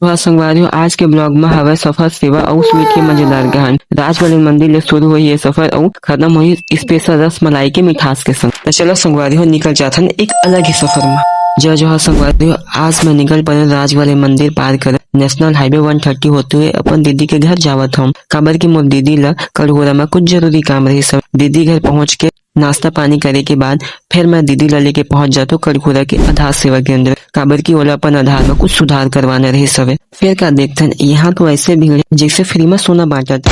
वह संगवारी आज के ब्लॉग में हवा सफर सेवा और स्वीट के मजेदार कहानी राजवाड़ी मंदिर ले शुरू हुई ये सफर और खत्म हुई स्पेशल रस मलाई के मिठास के संग। तो चलो संगवारी हो निकल जाता है एक अलग ही सफर में। जो संगवारी हो आज मैं निकल पड़े राजवाड़ी मंदिर पार कर नेशनल हाईवे 130 होते हुए अपन दीदी के घर जावत हम। काबर की मोर दीदी ला कड़गोरा में कुछ जरूरी काम रही सब। दीदी घर पहुँच के नाश्ता पानी करे के बाद फिर मैं दीदी ला लेके पहुंच जाता कड़खुरा के आधार सेवा केंद्र। काबर की ओला अपन आधार में कुछ सुधार करवाना रहे सवे। फिर क्या देखते हैं यहाँ तो ऐसे भीड़ है जैसे फ्री में सोना बांटा था।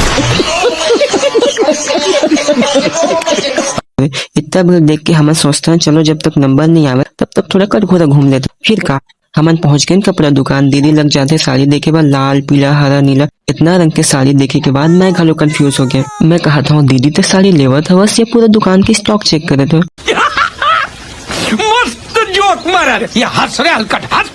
इतना भीड़ देख के हम सोचते हैं चलो जब तक नंबर नहीं आवे तब तक थोड़ा कड़खुरा घूम लेते। फिर का हमन पहुंच गए कपड़ा दुकान। दीदी लग जाते साड़ी देखे बाद लाल पीला हरा नीला इतना रंग के साड़ी देखे के बाद मैं घलो कंफ्यूज हो गया। मैं कहा था दीदी तो साड़ी लेवत हवस या पूरा दुकान की स्टॉक चेक करे थे। मस्त जोक मारा रे ये हंस रे हलकट हंस।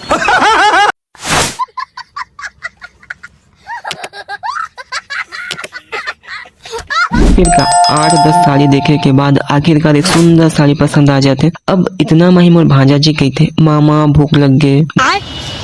फिर का 8-10 साड़ी देखे के बाद आखिरकार एक सुंदर साड़ी पसंद आ जाते। अब इतना माही मोर भांजा जी कही थे मामा भूख लग गए।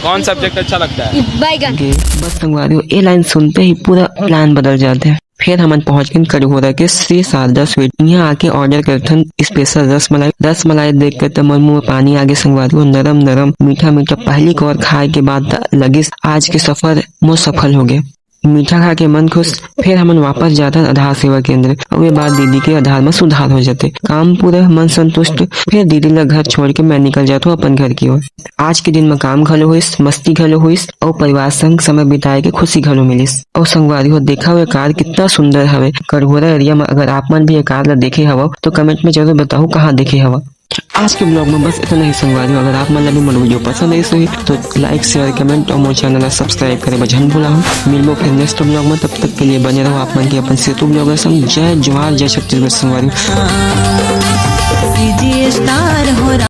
कौन सब्जेक्ट अच्छा लगता है? बैगन। बस संगवारी ये लाइन सुनते ही पूरा प्लान बदल जाते हैं। फिर हम पहुंच गए कड़गोरा के श्री शारदा स्वीट। यहाँ आके ऑर्डर करते स्पेशल रस मलाई देख कर तो मुंह में पानी आगे संगवारी नरम नरम मीठा मीठा पहली को और खाए के बाद लगे आज के सफर मुझ सफल हो गए। मीठा खा के मन खुश। फिर हम वापस जाता आधार सेवा केंद्र और वे बाद दीदी के आधार में सुधार हो जाते काम पूरा मन संतुष्ट। फिर दीदी ला घर छोड़ के मैं निकल जाता हूँ अपन घर की ओर। आज के दिन में काम घलो हुई मस्ती घलो हुई और परिवार संग समय बिताए के खुशी घलो मिलिस। और संगवारी हो देखा हुआ कार कितना सुंदर हवे कड़गोरा एरिया में। अगर आप मन भी ये कार ला देखे हवा तो कमेंट में जरूर बताओ कहाँ देखे हवा। आज के ब्लॉग में बस इतना ही संगवारी। अगर आप मन लगे मोर वीडियो पसंद आई सही तो लाइक शेयर कमेंट और मोर चैनल सब्सक्राइब करे बजन भूला हूँ। मिलबो फिर नेक्स्ट ब्लॉग में तब तक के लिए बने रहो आप मन के अपन सेतु ब्लॉगर संग। जय जवाहर जय छत्तीसगढ़ संगवारी।